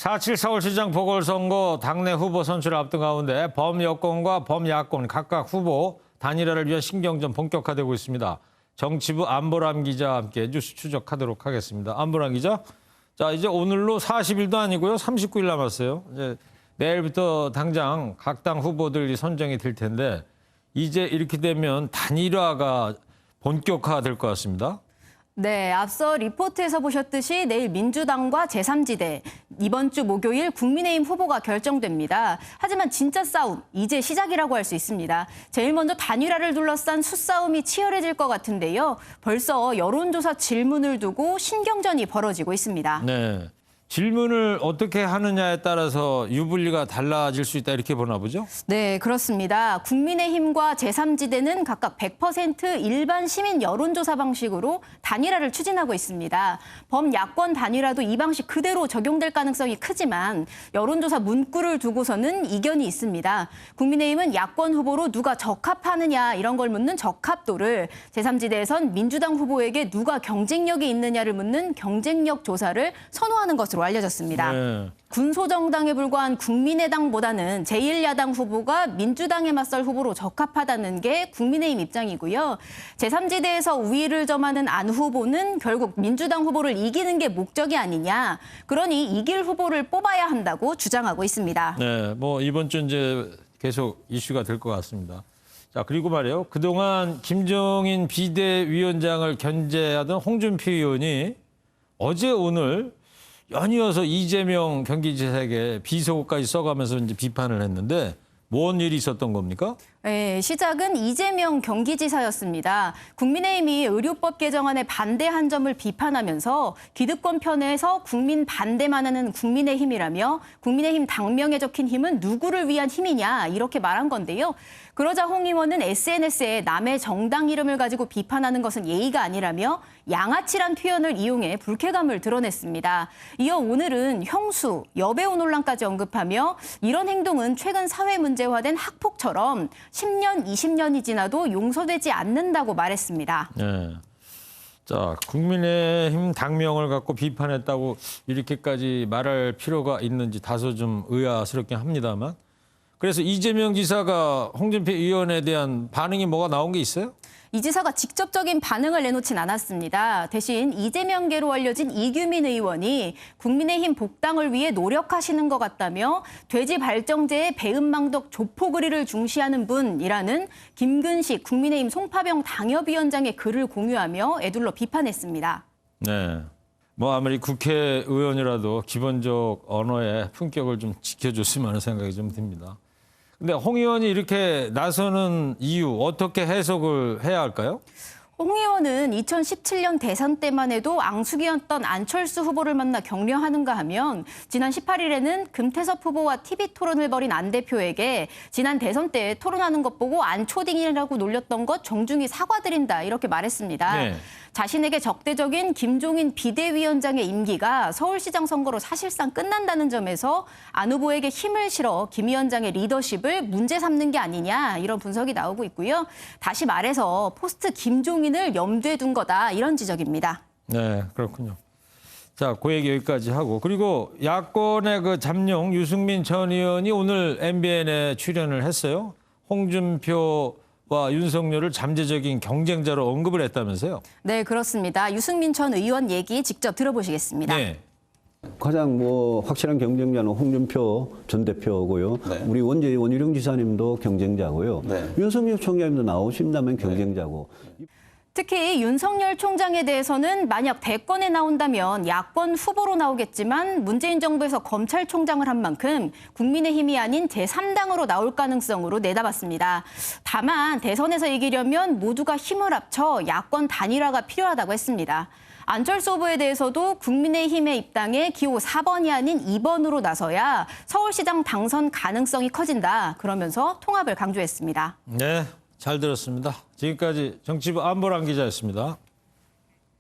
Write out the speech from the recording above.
4.7 서울시장 보궐선거 당내 후보 선출을 앞둔 가운데 범여권과 범야권 각각 후보 단일화를 위한 신경전 본격화되고 있습니다. 정치부 안보람 기자와 함께 뉴스 추적하도록 하겠습니다. 안보람 기자, 자 이제 오늘로 40일도 아니고요, 39일 남았어요. 이제 내일부터 당장 각 당 후보들이 선정이 될 텐데 이제 이렇게 되면 단일화가 본격화될 것 같습니다. 네, 앞서 리포트에서 보셨듯이 내일 민주당과 제3지대, 이번 주 목요일 국민의힘 후보가 결정됩니다. 하지만 진짜 싸움, 이제 시작이라고 할 수 있습니다. 제일 먼저 단일화를 둘러싼 수싸움이 치열해질 것 같은데요. 벌써 여론조사 질문을 두고 신경전이 벌어지고 있습니다. 네, 질문을 어떻게 하느냐에 따라서 유불리가 달라질 수 있다 이렇게 보나 보죠? 네, 그렇습니다. 국민의힘과 제3지대는 각각 100% 일반 시민 여론조사 방식으로 단일화를 추진하고 있습니다. 범야권 단일화도 이 방식 그대로 적용될 가능성이 크지만 여론조사 문구를 두고서는 이견이 있습니다. 국민의힘은 야권 후보로 누가 적합하느냐 이런 걸 묻는 적합도를, 제3지대에선 민주당 후보에게 누가 경쟁력이 있느냐를 묻는 경쟁력 조사를 선호하는 것으로 알려졌습니다. 네. 군소정당에 불과한 국민의당보다는 제1야당 후보가 민주당에 맞설 후보로 적합하다는 게 국민의힘 입장이고요. 제3지대에서 우위를 점하는 안 후보는 결국 민주당 후보를 이기는 게 목적이 아니냐. 그러니 이길 후보를 뽑아야 한다고 주장하고 있습니다. 네, 뭐 이번 주 이제 계속 이슈가 될 것 같습니다. 자, 그리고 말이에요. 그동안 김종인 비대위원장을 견제하던 홍준표 의원이 어제 오늘 연이어서 이재명 경기지사에게 비속어까지 써가면서 이제 비판을 했는데 뭔 일이 있었던 겁니까? 네, 시작은 이재명 경기지사였습니다. 국민의힘이 의료법 개정안에 반대한 점을 비판하면서 기득권 편에서 국민 반대만 하는 국민의힘이라며 국민의힘 당명에 적힌 힘은 누구를 위한 힘이냐 이렇게 말한 건데요. 그러자 홍 의원은 SNS에 남의 정당 이름을 가지고 비판하는 것은 예의가 아니라며 양아치란 표현을 이용해 불쾌감을 드러냈습니다. 이어 오늘은 형수, 여배우 논란까지 언급하며 이런 행동은 최근 사회 문제화된 학폭처럼 10년, 20년이 지나도 용서되지 않는다고 말했습니다. 네. 자, 국민의힘 당명을 갖고 비판했다고 이렇게까지 말할 필요가 있는지 다소 좀 의아스럽긴 합니다만. 그래서 이재명 지사가 홍준표 의원에 대한 반응이 뭐가 나온 게 있어요? 이 지사가 직접적인 반응을 내놓진 않았습니다. 대신 이재명계로 알려진 이규민 의원이 국민의힘 복당을 위해 노력하시는 것 같다며 돼지 발정제의 배은망덕 조포그리를 중시하는 분이라는 김근식 국민의힘 송파병 당협위원장의 글을 공유하며 애둘러 비판했습니다. 네. 뭐 아무리 국회의원이라도 기본적 언어의 품격을 좀 지켜줬으면 하는 생각이 좀 듭니다. 근데 홍 의원이 이렇게 나서는 이유 어떻게 해석을 해야 할까요? 홍 의원은 2017년 대선 때만 해도 앙숙이었던 안철수 후보를 만나 격려하는가 하면 지난 18일에는 금태섭 후보와 TV 토론을 벌인 안 대표에게 지난 대선 때 토론하는 것 보고 안초딩이라고 놀렸던 것 정중히 사과드린다 이렇게 말했습니다. 네. 자신에게 적대적인 김종인 비대위원장의 임기가 서울시장 선거로 사실상 끝난다는 점에서 안 후보에게 힘을 실어 김 위원장의 리더십을 문제 삼는 게 아니냐 이런 분석이 나오고 있고요. 다시 말해서 포스트 김종인을 염두에 둔 거다 이런 지적입니다. 네, 그렇군요. 자, 그 얘기 여기까지 하고 그리고 야권의 그 잠룡 유승민 전 의원이 오늘 MBN에 출연을 했어요. 홍준표와 윤석열을 잠재적인 경쟁자로 언급을 했다면서요? 네, 그렇습니다. 유승민 전 의원 얘기 직접 들어보시겠습니다. 네. 가장 확실한 경쟁자는 홍준표 전 대표고요. 네. 우리 원희룡 지사님도 경쟁자고요. 네. 윤석열 총장님도 나오신다면 경쟁자고. 특히 윤석열 총장에 대해서는 만약 대권에 나온다면 야권 후보로 나오겠지만 문재인 정부에서 검찰총장을 한 만큼 국민의힘이 아닌 제3당으로 나올 가능성으로 내다봤습니다. 다만 대선에서 이기려면 모두가 힘을 합쳐 야권 단일화가 필요하다고 했습니다. 안철수 후보에 대해서도 국민의힘의 입당에 기호 4번이 아닌 2번으로 나서야 서울시장 당선 가능성이 커진다. 그러면서 통합을 강조했습니다. 네, 잘 들었습니다. 지금까지 정치부 안보람 기자였습니다.